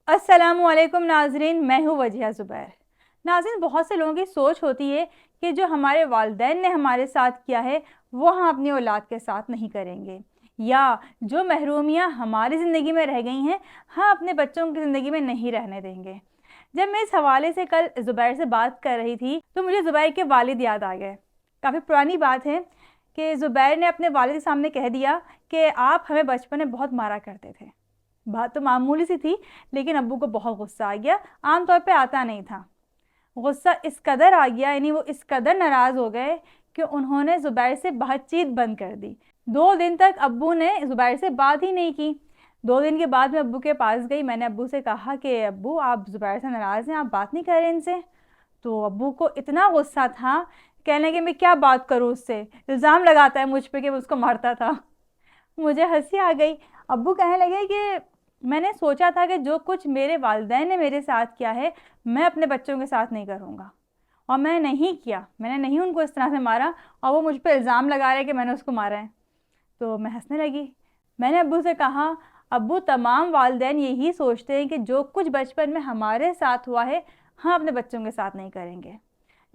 अस्सलामुअलैकुम नाज़रीन, मैं हूँ वजिया ज़ुबैर। नाज़रीन, बहुत से लोगों की सोच होती है कि जो हमारे वालिदैन ने हमारे साथ किया है वो हम अपनी औलाद के साथ नहीं करेंगे, या जो महरूमियाँ हमारी ज़िंदगी में रह गई हैं हम अपने बच्चों की ज़िंदगी में नहीं रहने देंगे। जब मैं इस हवाले से कल ज़ुबैर से बात कर रही थी तो मुझे ज़ुबैर के वालिद याद आ गए। काफ़ी पुरानी बात है कि ज़ुबैर ने अपने वालिद के सामने कह दिया कि आप हमें बचपन में बहुत मारा करते थे। बात तो मामूली सी थी, लेकिन अब्बू को बहुत गुस्सा आ गया। आम तौर पे आता नहीं था। गुस्सा इस कदर आ गया, यानी वो इस कदर नाराज़ हो गए कि उन्होंने ज़ुबैर से बातचीत बंद कर दी। 2 दिन तक अब्बू ने ज़ुबैर से बात ही नहीं की। 2 दिन के बाद मैं अब्बू के पास गई। मैंने अब्बू से कहा कि अब्बू, आप ज़ुबैर से नाराज़ हैं, आप बात नहीं कर रहे इनसे। तो अब्बू को इतना गुस्सा था, कहने कि मैं क्या बात करूँ उससे, इल्ज़ाम लगाता है मुझ पे कि मैं उसको मारता था। मुझे हंसी आ गई। अब्बू कहने लगे कि मैंने सोचा था कि जो कुछ मेरे वालिदैन ने मेरे साथ किया है मैं अपने बच्चों के साथ नहीं करूँगा, और मैंने नहीं किया। मैंने नहीं उनको इस तरह से मारा, और वो मुझ पे इल्ज़ाम लगा रहे हैं कि मैंने उसको मारा है। तो मैं हंसने लगी। मैंने अब्बू से कहा, अब्बू, तमाम वालिदैन यही सोचते हैं कि जो कुछ बचपन में हमारे साथ हुआ है हम अपने बच्चों के साथ नहीं करेंगे,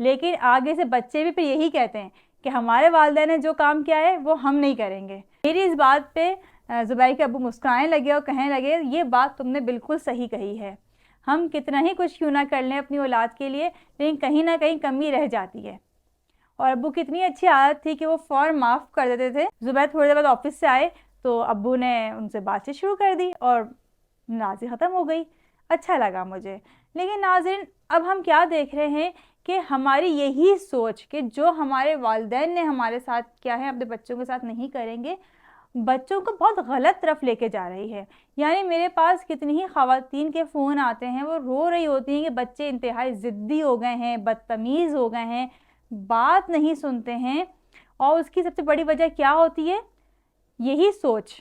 लेकिन आगे से बच्चे भी फिर यही कहते हैं कि हमारे वालिदैन ने जो काम किया है वो हम नहीं करेंगे। मेरी इस बात पे ज़ुबैर के अब्बू मुस्कुराने लगे और कहने लगे, ये बात तुमने बिल्कुल सही कही है। हम कितना ही कुछ क्यों ना कर लें अपनी औलाद के लिए, लेकिन कहीं ना कहीं कमी रह जाती है। और अब्बू की इतनी अच्छी आदत थी कि वो फ़ौरन माफ़ कर देते थे। ज़ुबैर थोड़ी देर बाद ऑफिस से आए तो अब्बू ने उनसे बातचीत शुरू कर दी और नाज़ी ख़त्म हो गई। अच्छा लगा मुझे। लेकिन नाज़रीन, अब हम क्या देख रहे हैं कि हमारी यही सोच कि जो हमारे वालिदैन ने हमारे साथ किया है अपने बच्चों के साथ नहीं करेंगे, बच्चों को बहुत गलत तरफ लेके जा रही है। यानी मेरे पास कितनी ही ख़वातीन के फ़ोन आते हैं, वो रो रही होती हैं कि बच्चे इंतहाई ज़िद्दी हो गए हैं, बदतमीज़ हो गए हैं, बात नहीं सुनते हैं। और उसकी सबसे बड़ी वजह क्या होती है? यही सोच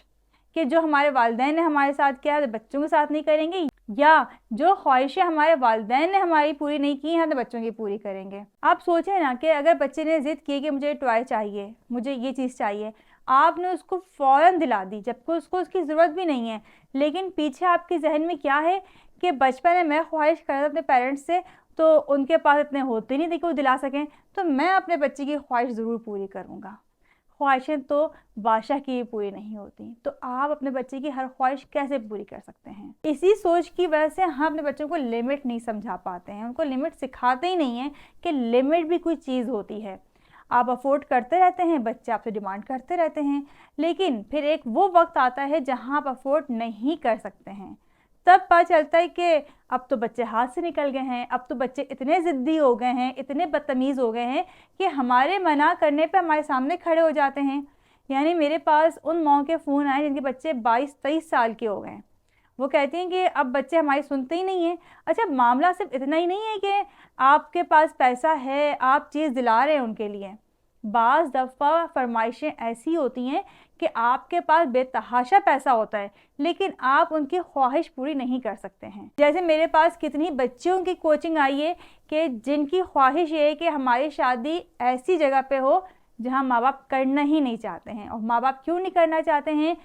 कि जो हमारे वालिदैन ने हमारे साथ किया है बच्चों के साथ नहीं करेंगे, या जो ख्वाहिशें हमारे वालिदैन ने हमारी पूरी नहीं की हैं तो बच्चों की पूरी करेंगे। आप सोचें ना कि अगर बच्चे ने ज़िद की कि मुझे टॉय चाहिए, मुझे ये चीज़ चाहिए, आपने उसको फ़ौरन दिला दी जबकि उसको उसकी ज़रूरत भी नहीं है, लेकिन पीछे आपके जहन में क्या है कि बचपन में मैं ख्वाहिश करता था अपने पेरेंट्स से, तो उनके पास इतने होते नहीं थे कि वो दिला सकें, तो मैं अपने बच्चे की ख्वाहिश ज़रूर पूरी करूँगा। ख्वाहिशें तो बादशाह की पूरी नहीं होती, तो आप अपने बच्चे की हर ख्वाहिश कैसे पूरी कर सकते हैं? इसी सोच की वजह से हम अपने बच्चों को लिमिट नहीं समझा पाते हैं, उनको लिमिट सिखाते ही नहीं हैं कि लिमिट भी कोई चीज़ होती है। आप अफोर्ड करते रहते हैं, बच्चे आपसे डिमांड करते रहते हैं, लेकिन फिर एक वो वक्त आता है जहाँ आप अफोर्ड नहीं कर सकते हैं। तब पता चलता है कि अब तो बच्चे हाथ से निकल गए हैं, अब तो बच्चे इतने ज़िद्दी हो गए हैं, इतने बदतमीज़ हो गए हैं कि हमारे मना करने पे हमारे सामने खड़े हो जाते हैं। यानी मेरे पास उन माओं के फ़ोन आए जिनके बच्चे 22-23 साल के हो गए हैं। वो कहती हैं कि अब बच्चे हमारी सुनते ही नहीं हैं। अच्छा, मामला सिर्फ इतना ही नहीं है कि आपके पास पैसा है, आप चीज़ दिला रहे हैं उनके लिए। बाज़ दफ़ा फ़रमाइशें ऐसी होती हैं कि आपके पास बेतहाशा पैसा होता है, लेकिन आप उनकी ख्वाहिश पूरी नहीं कर सकते हैं। जैसे मेरे पास कितनी बच्चियों की कोचिंग आई है कि जिनकी ख्वाहिश ये है कि हमारी शादी ऐसी जगह पे हो जहाँ माँ बाप करना ही नहीं चाहते हैं। और माँ बाप क्यों नहीं करना चाहते हैं?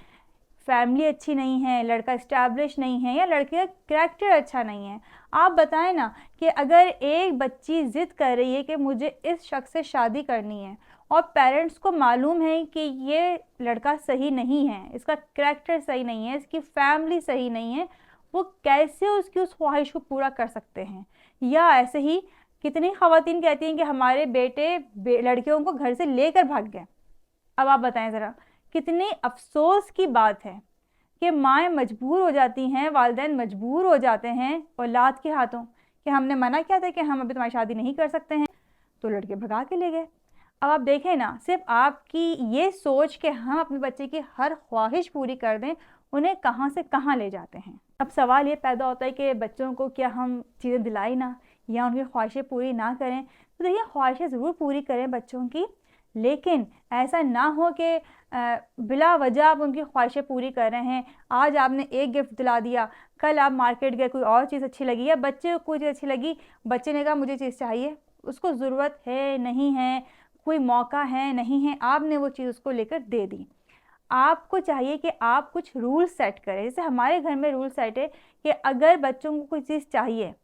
फैमिली अच्छी नहीं है, लड़का इस्टेब्लिश नहीं है, या लड़के का करैक्टर अच्छा नहीं है। आप बताएं ना कि अगर एक बच्ची ज़िद कर रही है कि मुझे इस शख्स से शादी करनी है, और पेरेंट्स को मालूम है कि ये लड़का सही नहीं है, इसका करैक्टर सही नहीं है, इसकी फैमिली सही नहीं है, वो कैसे उसकी उस ख्वाहिश को पूरा कर सकते हैं? या ऐसे ही कितनी ख़वातीन कहती हैं कि हमारे बेटे लड़कियों को घर से लेकर भाग गए। अब आप बताएं ज़रा, कितनी अफसोस की बात है कि माएँ मजबूर हो जाती हैं, वालिदैन मजबूर हो जाते हैं औलाद के हाथों कि हमने मना किया था कि हम अभी तुम्हारी शादी नहीं कर सकते हैं, तो लड़के भगा के ले गए। अब आप देखें ना, सिर्फ आपकी ये सोच कि हम अपने बच्चे की हर ख्वाहिश पूरी कर दें, उन्हें कहाँ से कहाँ ले जाते हैं। अब सवाल ये पैदा होता है कि बच्चों को क्या हम चीज़ें दिलाई ना, या उनकी ख्वाहिशें पूरी ना करें? तो देखिए, ख्वाहिशें ज़रूर पूरी करें बच्चों की, लेकिन ऐसा ना हो कि बिला वजह आप उनकी ख्वाहिशें पूरी कर रहे हैं। आज आपने एक गिफ्ट दिला दिया, कल आप मार्केट गए, कोई और चीज़ अच्छी लगी, या बच्चे को कोई चीज़ अच्छी लगी, बच्चे ने कहा मुझे चीज़ चाहिए, उसको ज़रूरत है नहीं है, कोई मौका है नहीं है, आपने वो चीज़ उसको लेकर दे दी। आपको चाहिए कि आप कुछ रूल सेट करें। जैसे हमारे घर में रूल सेट है کہ اگر बच्चों को कोई चीज़ चाहिए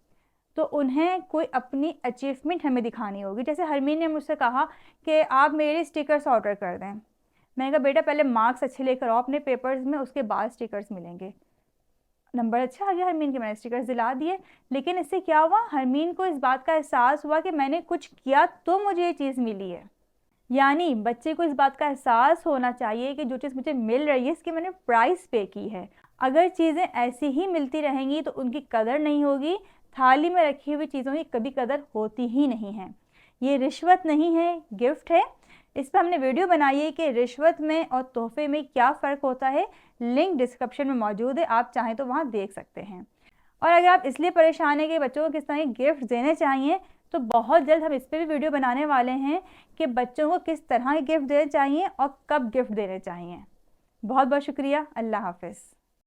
तो उन्हें कोई अपनी अचीवमेंट हमें दिखानी होगी। जैसे हरमीन ने मुझसे कहा कि आप मेरे लिए स्टिकर्स ऑर्डर कर दें। मैंने कहा बेटा पहले मार्क्स अच्छे लेकर आओ अपने पेपर्स में, उसके बाद स्टिकर्स मिलेंगे। नंबर अच्छा आ गया हरमीन के, मैंने स्टिकर्स दिला दिए। लेकिन इससे क्या हुआ, हरमीन को इस बात का एहसास हुआ कि मैंने कुछ किया तो मुझे ये चीज़ मिली है। यानी बच्चे को इस बात का एहसास होना चाहिए कि जो चीज़ मुझे मिल रही है इसकी मैंने प्राइस पे की है। अगर चीज़ें ऐसी ही मिलती रहेंगी तो उनकी कदर नहीं होगी। थाली में रखी हुई चीज़ों की कभी कदर होती ही नहीं है। ये रिश्वत नहीं है, गिफ्ट है। इस पर हमने वीडियो बनाई है कि रिश्वत में और तोहफे में क्या फ़र्क होता है। लिंक डिस्क्रिप्शन में मौजूद है, आप चाहें तो वहाँ देख सकते हैं। और अगर आप इसलिए परेशान हैं कि बच्चों को किस तरह के गिफ्ट देने चाहिए, तो बहुत जल्द हम इस पर भी वीडियो बनाने वाले हैं कि बच्चों को किस तरह के गिफ्ट देने चाहिए और कब गिफ्ट देने चाहिए। बहुत बहुत शुक्रिया। अल्लाह हाफ़िज़।